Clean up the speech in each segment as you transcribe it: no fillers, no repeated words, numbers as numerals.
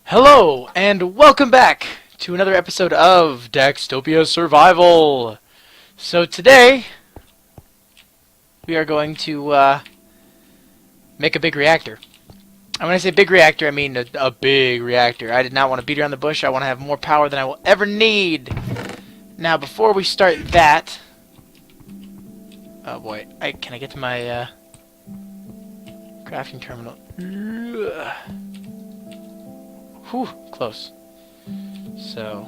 Hello, and welcome back to another episode of Daxtopia Survival. So today, we are going to make a big reactor. And when I say big reactor, I mean a big reactor. I did not want to beat around the bush. I want to have more power than I will ever need. Now, before we start that... Oh boy, can I get to my crafting terminal? Whew, close. So,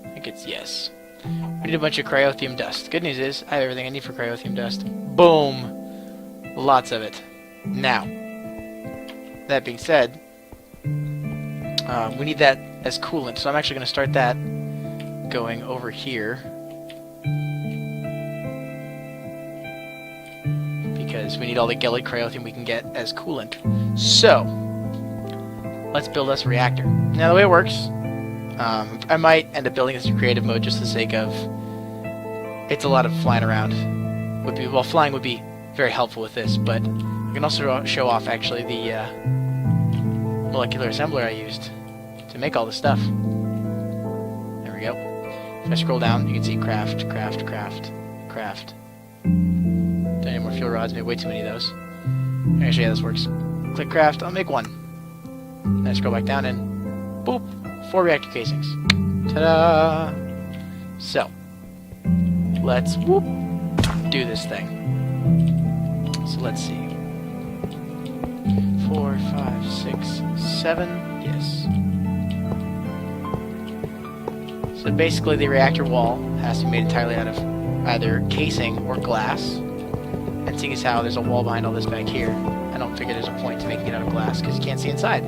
I think it's yes. We need a bunch of cryothium dust. Good news is, I have everything I need for cryothium dust. Boom! Lots of it. Now, that being said, we need that as coolant, so I'm actually going to start that going over here. Because we need all the gelid cryothium we can get as coolant. So, let's build us a reactor. Now, the way it works, I might end up building this in creative mode just for the sake of it's a lot of flying around. Well, flying would be very helpful with this, but I can also show off actually the molecular assembler I used to make all this stuff. There we go. If I scroll down, you can see craft, craft, craft, craft. Don't need more fuel rods, made way too many of those. Actually, yeah, this works. Click craft, I'll make one. Then I scroll back down and boop, 4 reactor casings. Ta-da! So, let's whoop do this thing. So let's see. 4, 5, 6, 7. Yes. So basically, the reactor wall has to be made entirely out of either casing or glass. And seeing as how there's a wall behind all this back here, I don't figure there's a point to making it out of glass because you can't see inside.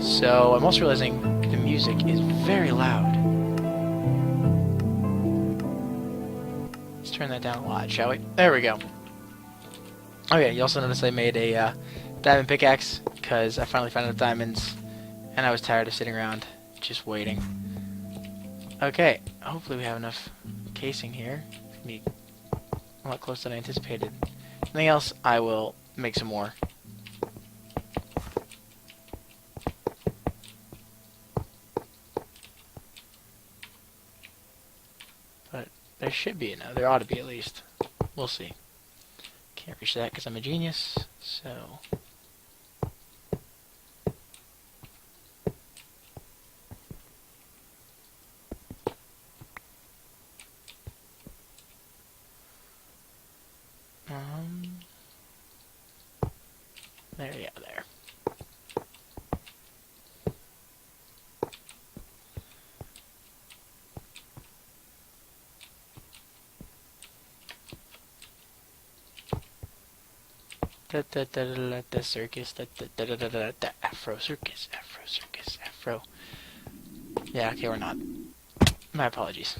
So I'm also realizing the music is very loud. Let's turn that down a lot, shall we? There we go. Oh yeah, you also notice I made a diamond pickaxe because I finally found enough diamonds and I was tired of sitting around just waiting. Okay, hopefully we have enough casing here. It's gonna be a lot closer than I anticipated. Anything else, I will make some more. But there should be enough. There ought to be at least. We'll see. Can't reach that because I'm a genius, so... There, yeah, there. The circus, the Afro circus, Afro circus, Afro. Yeah, okay, we're not. My apologies.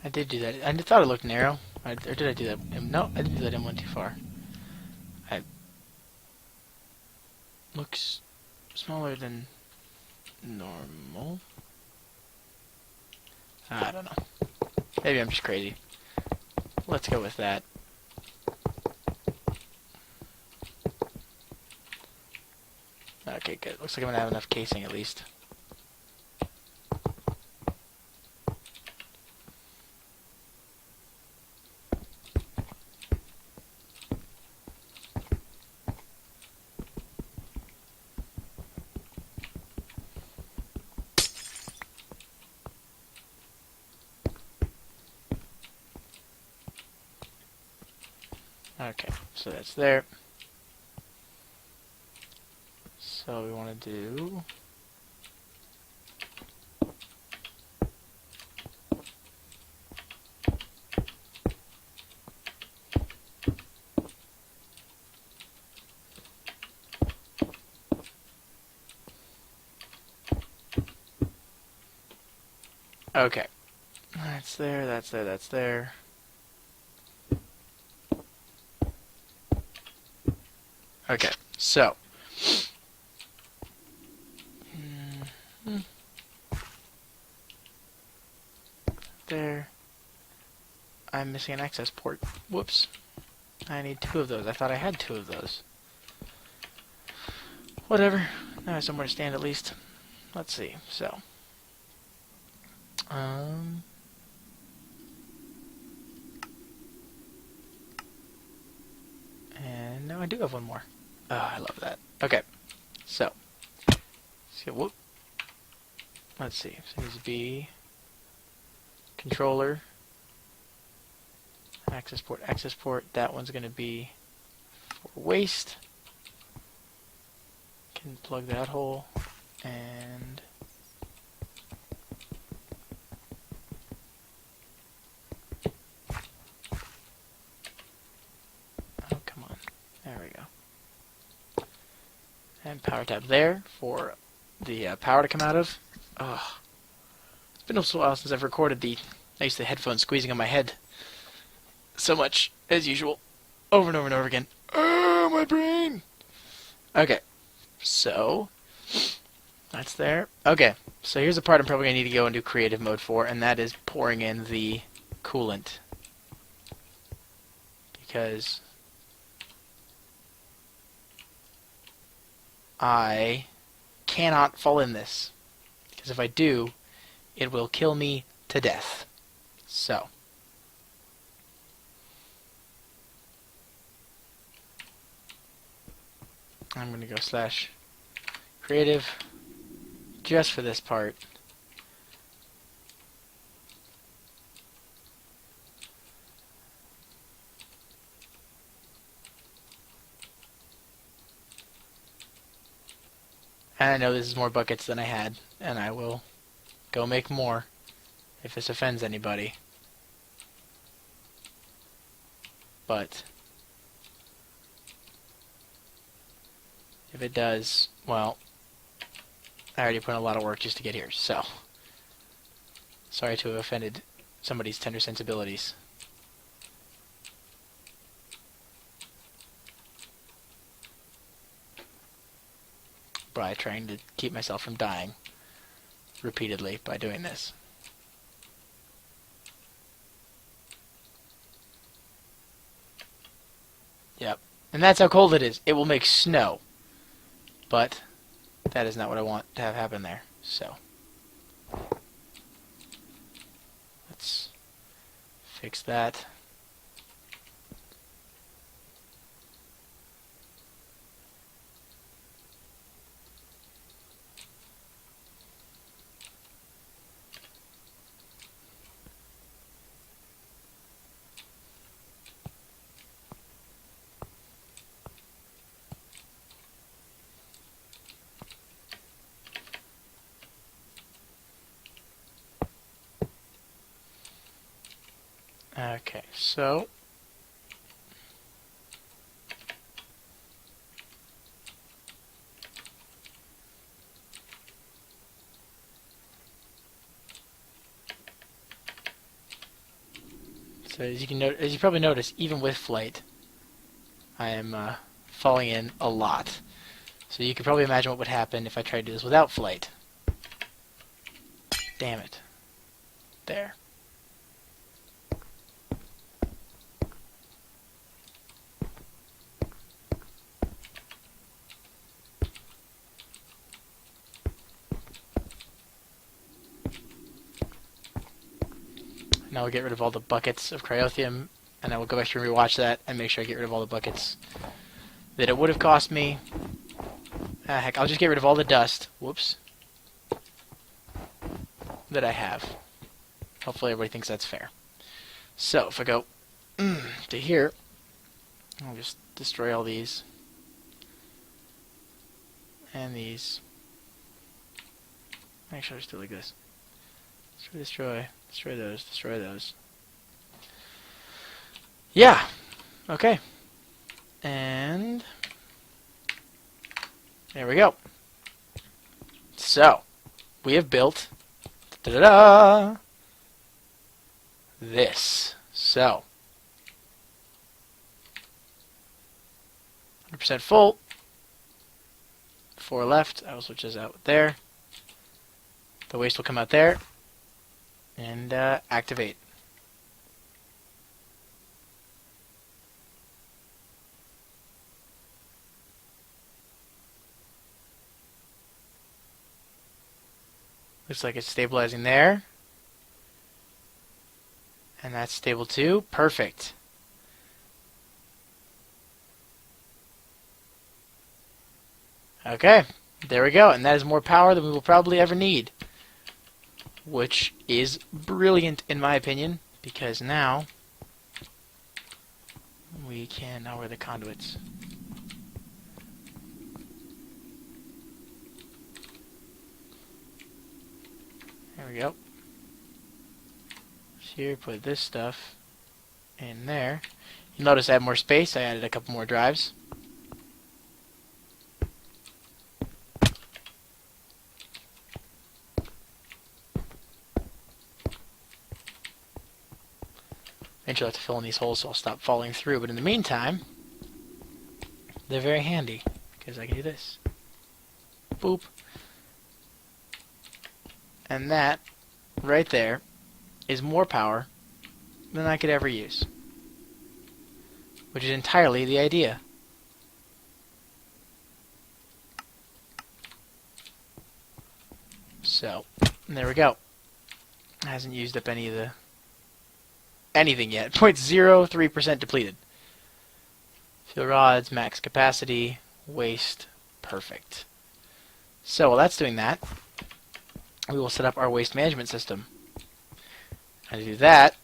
I did do that. I thought it looked narrow. Or did I do that? No, I didn't do that. I went too far. Looks smaller than normal. I don't know. Maybe I'm just crazy. Let's go with that. Okay, good. Looks like I'm gonna have enough casing at least. Okay, so that's there. So we want to do... Okay, That's there, that's there, that's there. Okay, so. There. I'm missing an access port. Whoops. I need 2 of those. I thought I had 2 of those. Whatever. Now I have somewhere to stand at least. Let's see. So. And now I do have one more. Oh, I love that. Okay. So. Whoop. Let's see. So it needs to be controller. Access port, access port. That one's going to be for waste. Can plug that hole. And oh, come on. There we go. And power tab there for the power to come out of. Ugh. It's been a while since I've recorded the headphones squeezing on my head so much, as usual. Over and over and over again. Oh, my brain! Okay. So, that's there. Okay. So here's the part I'm probably going to need to go into creative mode for, and that is pouring in the coolant. Because I cannot fall in this. Because if I do, it will kill me to death. So. I'm going to go /creative just for this part. And I know this is more buckets than I had, and I will go make more if this offends anybody. But if it does, well, I already put in a lot of work just to get here, so sorry to have offended somebody's tender sensibilities. By trying to keep myself from dying repeatedly by doing this. Yep. And that's how cold it is. It will make snow. But that is not what I want to have happen there. So let's fix that. Okay, so as you probably notice, even with flight, I am falling in a lot. So you can probably imagine what would happen if I tried to do this without flight. Damn it. There. Now we'll get rid of all the buckets of cryothium, and I will go back and rewatch that and make sure I get rid of all the buckets that it would have cost me. Ah, heck, I'll just get rid of all the dust. Whoops. That I have. Hopefully everybody thinks that's fair. So, if I go to here, I'll just destroy all these. And these. Actually, I'll just do it like this. Destroy, destroy those, destroy those. Yeah. Okay. And there we go. So, we have built, da-da-da, this. So, 100% full. 4 left. I will switch this out there. The waste will come out there. And activate. Looks like it's stabilizing there. And that's stable too. Perfect. Okay, there we go. And that is more power than we will probably ever need. Which is brilliant in my opinion, because now we can... Now where are the conduits? There we go. Here, put this stuff in there. You'll notice I have more space. I added a couple more drives. Eventually I'll have to fill in these holes so I'll stop falling through, but in the meantime, they're very handy, because I can do this. Boop. And that, right there, is more power than I could ever use. Which is entirely the idea. So, there we go. Hasn't used up any of the... anything yet. 0.03% depleted. Fuel rods, max capacity, waste, perfect. So while that's doing that, we will set up our waste management system. And to do that,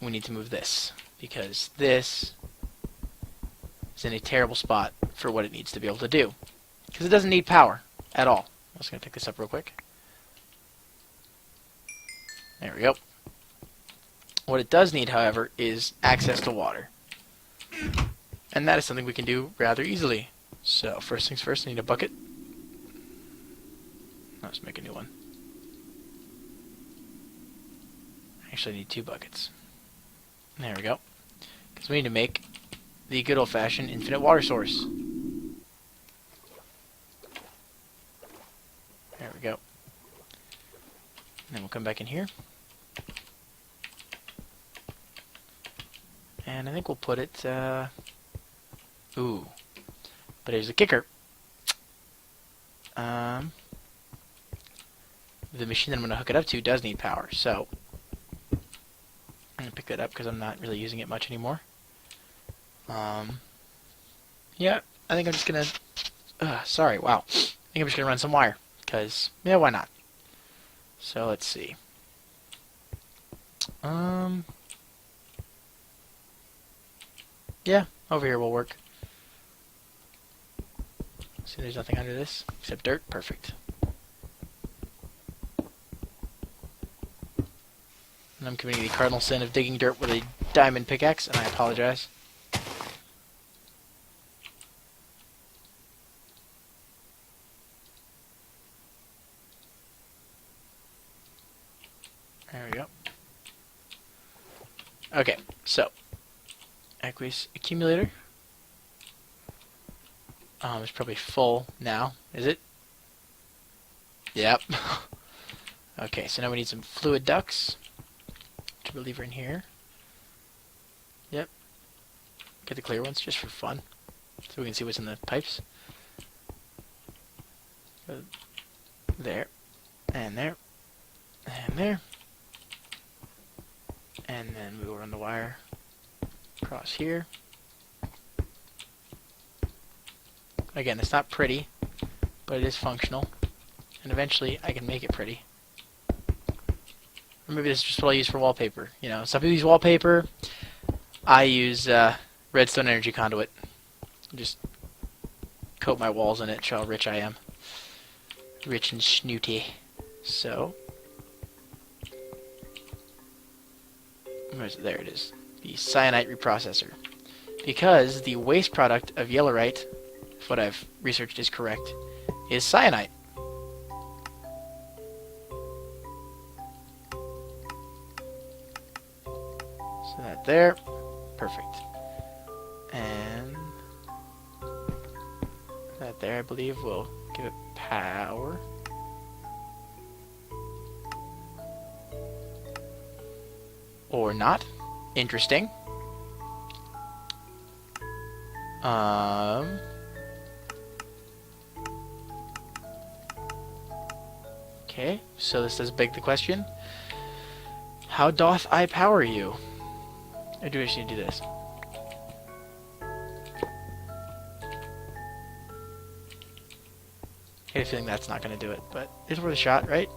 we need to move this, because this is in a terrible spot for what it needs to be able to do. Because it doesn't need power at all. I'm just going to pick this up real quick. There we go. What it does need, however, is access to water. And that is something we can do rather easily. So, first things first, I need a bucket. Let's make a new one. Actually, I need 2 buckets. There we go. Because we need to make the good old-fashioned infinite water source. There we go. And then we'll come back in here. And I think we'll put it, ooh. But here's the kicker. The machine that I'm going to hook it up to does need power, so I'm going to pick that up because I'm not really using it much anymore. Yeah, I think I'm just going to, sorry, wow. I think I'm just going to run some wire, because, yeah, why not? So, let's see. Yeah, over here will work. See, there's nothing under this except dirt. Perfect. And I'm committing the cardinal sin of digging dirt with a diamond pickaxe, and I apologize. There we go. Okay, so aqueous accumulator. It's probably full now, is it? Yep. Okay, so now we need some fluid ducts, which I believe are in here. Yep. Get the clear ones just for fun, so we can see what's in the pipes. There, and there, and there. And then we will run the wire across here. Again, it's not pretty, but it is functional. And eventually I can make it pretty. Or maybe this is just what I use for wallpaper. You know, some people use wallpaper. I use redstone energy conduit. Just coat my walls in it, show how rich I am. Rich and snooty. So, there it is. The cyanite reprocessor. Because the waste product of yellowite, if what I've researched is correct, is cyanite. So that there. Perfect. And that there, I believe, will give it power. Or not. Interesting. Okay, so this does beg the question. How doth I power you? Or do I just need to do this? I get a feeling that's not going to do it, but it's worth a shot, right?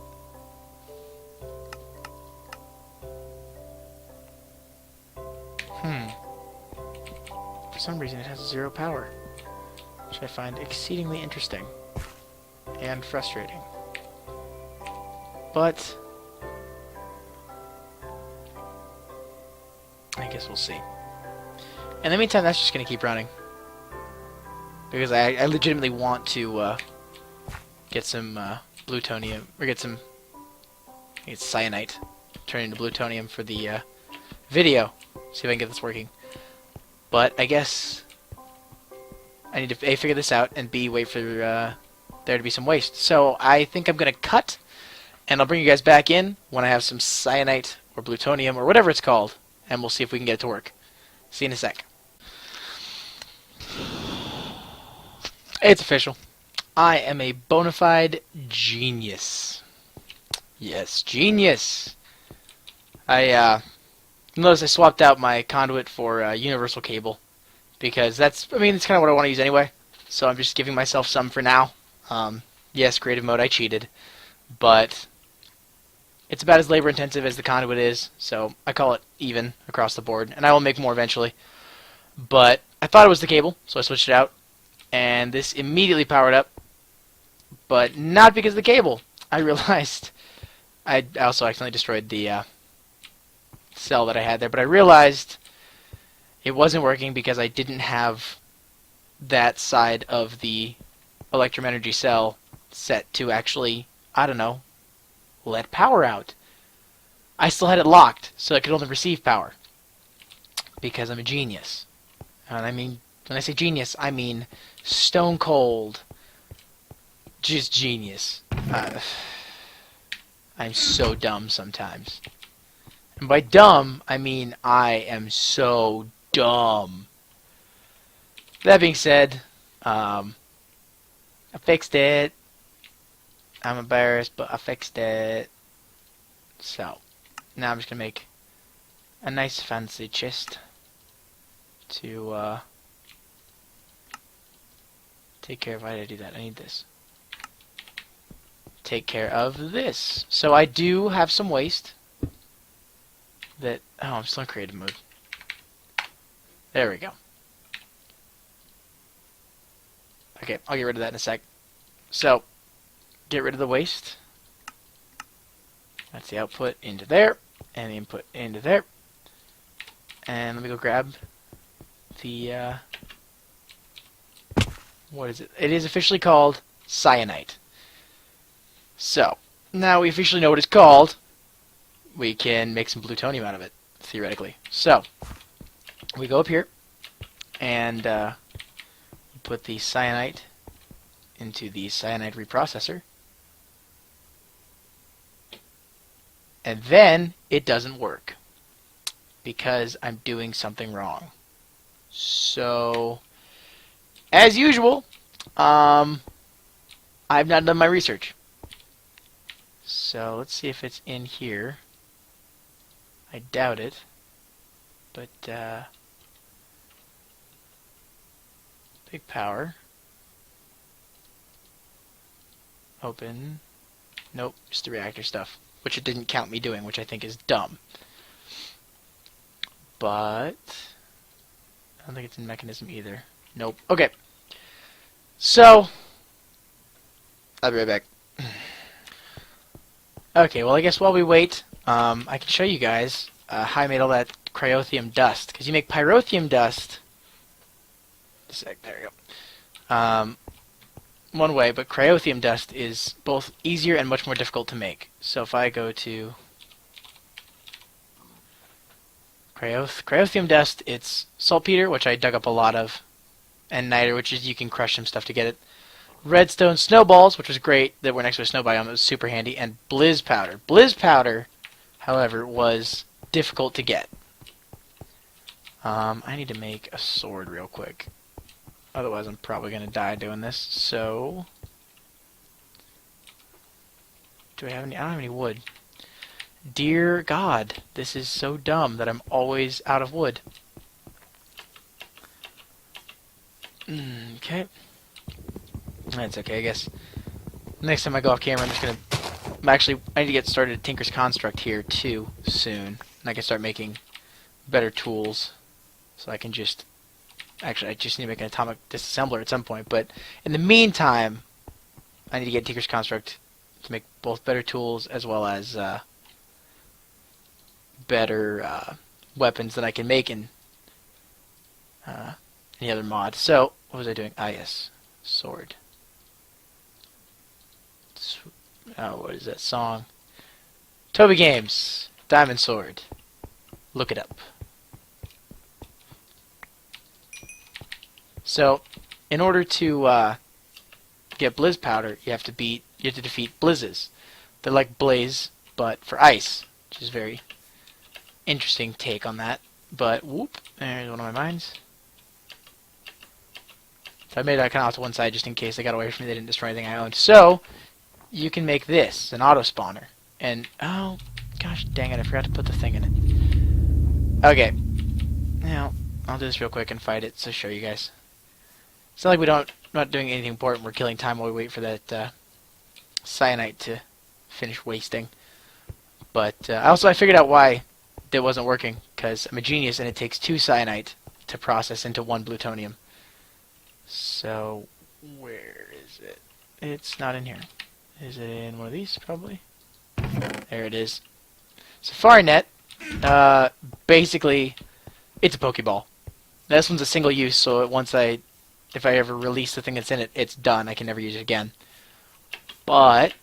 For some reason it has 0 power, which I find exceedingly interesting and frustrating. But I guess we'll see. In the meantime, that's just going to keep running. Because I legitimately want to get some plutonium, or get cyanite, turn into plutonium for the video. See if I can get this working. But I guess I need to A, figure this out, and B, wait for there to be some waste. So I think I'm going to cut, and I'll bring you guys back in when I have some cyanite or plutonium or whatever it's called, and we'll see if we can get it to work. See you in a sec. It's official. I am a bona fide genius. Yes, genius. Notice I swapped out my conduit for universal cable because it's kind of what I want to use anyway. So I'm just giving myself some for now. Yes, creative mode, I cheated, but it's about as labor intensive as the conduit is, so I call it even across the board, and I will make more eventually. But I thought it was the cable, so I switched it out, and this immediately powered up, but not because of the cable. I realized I also accidentally destroyed the cell that I had there, but I realized it wasn't working because I didn't have that side of the electrum energy cell set to actually, I don't know, let power out. I still had it locked, so it could only receive power. Because I'm a genius. And I mean, when I say genius, I mean stone cold. Just genius. I'm so dumb sometimes. And by dumb, I mean I am so dumb. That being said, I fixed it. I'm embarrassed, but I fixed it. So, now I'm just going to make a nice fancy chest to take care of. Why did I do that? I need this. Take care of this. So I do have some waste. Oh, I'm still in creative mode. There we go. Okay, I'll get rid of that in a sec. So, get rid of the waste. That's the output into there, and the input into there. And let me go grab the, what is it? It is officially called cyanite. So, now we officially know what it's called. We can make some plutonium out of it, theoretically. So, we go up here, and put the cyanite into the cyanide reprocessor. And then, it doesn't work. Because I'm doing something wrong. So, as usual, I've not done my research. So, let's see if it's in here. I doubt it, but big power, open, nope, just the reactor stuff, which it didn't count me doing, which I think is dumb. But I don't think it's in mechanism either. Nope. Okay, so I'll be right back. Okay, well I guess while we wait, I can show you guys how I made all that cryothium dust. Because you make pyrotheum dust. Just a sec, there you go. One way, but cryothium dust is both easier and much more difficult to make. So if I go to Cryothium dust, it's saltpeter, which I dug up a lot of, and niter, which is you can crush some stuff to get it. Redstone snowballs, which was great, that were next to a snow biome, it was super handy, and blizz powder. Blizz powder, however, was difficult to get. I need to make a sword real quick. Otherwise I'm probably going to die doing this, so... Do I have any? I don't have any wood. Dear God, this is so dumb that I'm always out of wood. Okay. That's okay, I guess. Next time I go off camera, I'm just gonna... Actually, I need to get started at Tinker's Construct here, too, soon. And I can start making better tools. So I can just... Actually, I just need to make an atomic disassembler at some point. But in the meantime, I need to get Tinker's Construct to make both better tools as well as better weapons that I can make in any other mod. So, what was I doing? Ah, yes. Sword. Oh, what is that song? Toby Games. Diamond Sword. Look it up. So, in order to get blizz powder, you have to defeat blizzes. They're like blaze, but for ice, which is a very interesting take on that. But whoop, there's one of my mines. So I made that kind of off to one side just in case they got away from me. They didn't destroy anything I owned. So you can make this an auto spawner, and oh gosh dang it, I forgot to put the thing in it. Okay, now I'll do this real quick and fight it to show you guys. It's not like we're not doing anything important. We're killing time while we wait for that cyanite to finish wasting. But I figured out why it wasn't working, because I'm a genius and it takes 2 cyanite to process into 1 plutonium. So where is it? It's not in here. Is it in one of these? Probably. There it is. Safari net. Basically, it's a Pokeball. This one's a single use, so if I ever release the thing that's in it, it's done. I can never use it again. But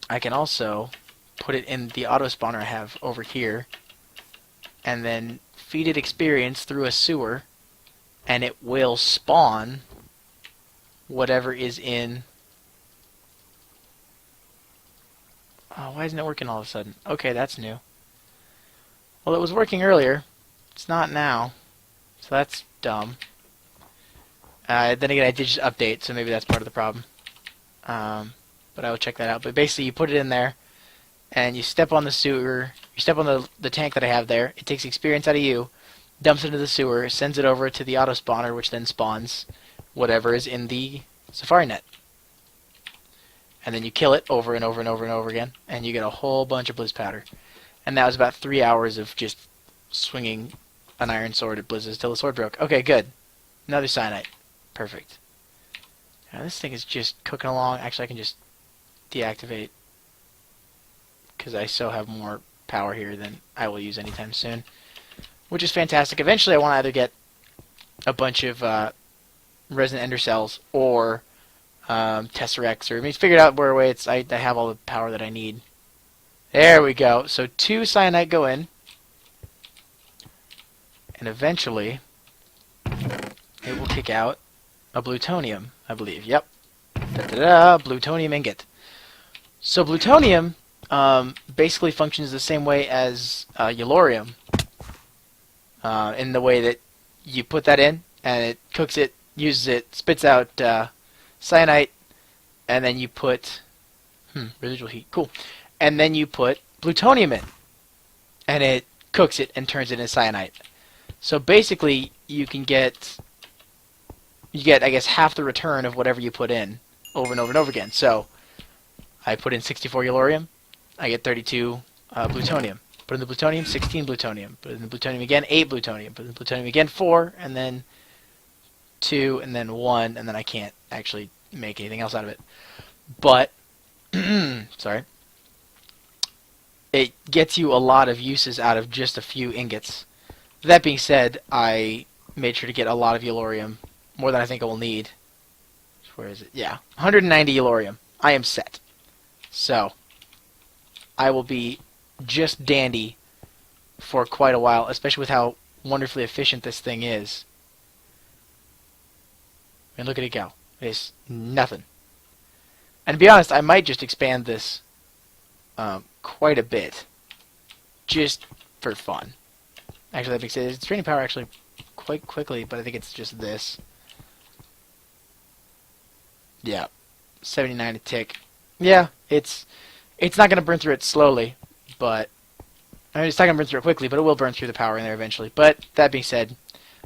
I can also put it in the auto spawner I have over here, and then feed it experience through a sewer, and it will spawn whatever is in... Oh, why isn't it working all of a sudden? Okay, that's new. Well, it was working earlier. It's not now. So that's dumb. Then again, I did just update, so maybe that's part of the problem. But I will check that out. But basically, you put it in there, and you step on the sewer. You step on the tank that I have there. It takes experience out of you, dumps it into the sewer, sends it over to the auto spawner, which then spawns whatever is in the safari net. And then you kill it over and over and over and over again, and you get a whole bunch of blizz powder. And that was about 3 hours of just swinging an iron sword at blizzes till the sword broke. Okay, good. Another cyanite. Perfect. Now this thing is just cooking along. Actually, I can just deactivate, because I still have more power here than I will use anytime soon, which is fantastic. Eventually, I want to either get a bunch of resin ender cells or tesseracts, or figured out where I have all the power that I need. There we go. So 2 cyanite go in, and eventually it will kick out a plutonium, I believe. Yep. Da-da-da, plutonium ingot. So plutonium basically functions the same way as yellorium, in the way that you put that in, and it cooks it, uses it, spits out cyanite, and then you put residual heat. Cool. And then you put plutonium in, and it cooks it and turns it into cyanite. So basically, you get, I guess, half the return of whatever you put in over and over and over again. So I put in 64 yellorium, I get 32 plutonium. Put in the plutonium, 16 plutonium. Put in the plutonium again, 8 plutonium. Put in the plutonium again, 4, and then 2, and then 1, and then I can't actually make anything else out of it. But, sorry, it gets you a lot of uses out of just a few ingots. That being said, I made sure to get a lot of yellorium, more than I think I will need. Where is it? Yeah, 190 yellorium. I am set. So, I will be just dandy for quite a while, especially with how wonderfully efficient this thing is. I mean, look at it go. It's nothing. And to be honest, I might just expand this quite a bit, just for fun. Actually, that makes it. It's draining power actually quite quickly, but I think it's just this. Yeah, 79 a tick. Yeah, it's not going to burn through it slowly, but I mean, it's not going to burn through it quickly, but it will burn through the power in there eventually. But that being said,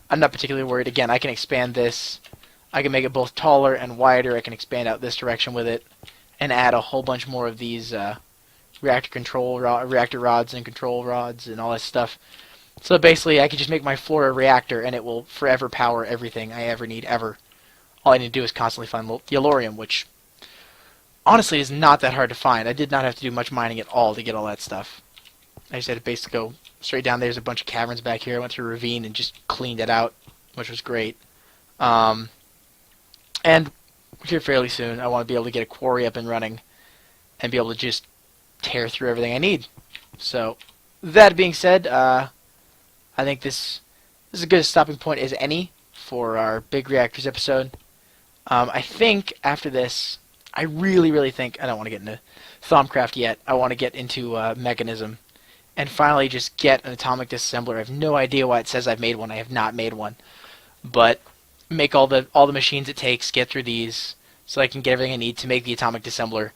I'm not particularly worried. Again, I can expand this. I can make it both taller and wider. I can expand out this direction with it, and add a whole bunch more of these reactor rods and control rods and all that stuff. So basically, I can just make my floor a reactor, and it will forever power everything I ever need ever. All I need to do is constantly find the yellorium, which honestly is not that hard to find. I did not have to do much mining at all to get all that stuff. I just had to basically go straight down. There's a bunch of caverns back here. I went through a ravine and just cleaned it out, which was great. And here fairly soon, I want to be able to get a quarry up and running and be able to just tear through everything I need. So, that being said, I think this is as good a stopping point as any for our big reactors episode. I think after this, I really think, I don't want to get into Thaumcraft yet, I want to get into Mechanism and finally just get an atomic disassembler. I have no idea why it says I've made one. I have not made one. But make all the machines it takes, get through these, so I can get everything I need to make the atomic disassembler,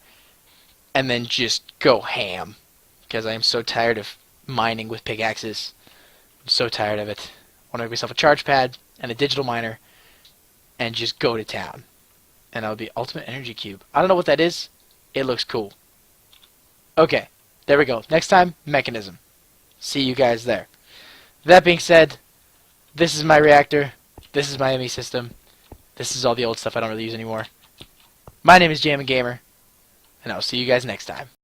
and then just go ham. Because I am so tired of mining with pickaxes. I'm so tired of it. I want to make myself a charge pad and a digital miner, and just go to town. And that'll be Ultimate Energy Cube. I don't know what that is. It looks cool. Okay, there we go. Next time, Mechanism. See you guys there. That being said, this is my reactor. This is my ME system. This is all the old stuff I don't really use anymore. My name is Jammin' Gamer, and I'll see you guys next time.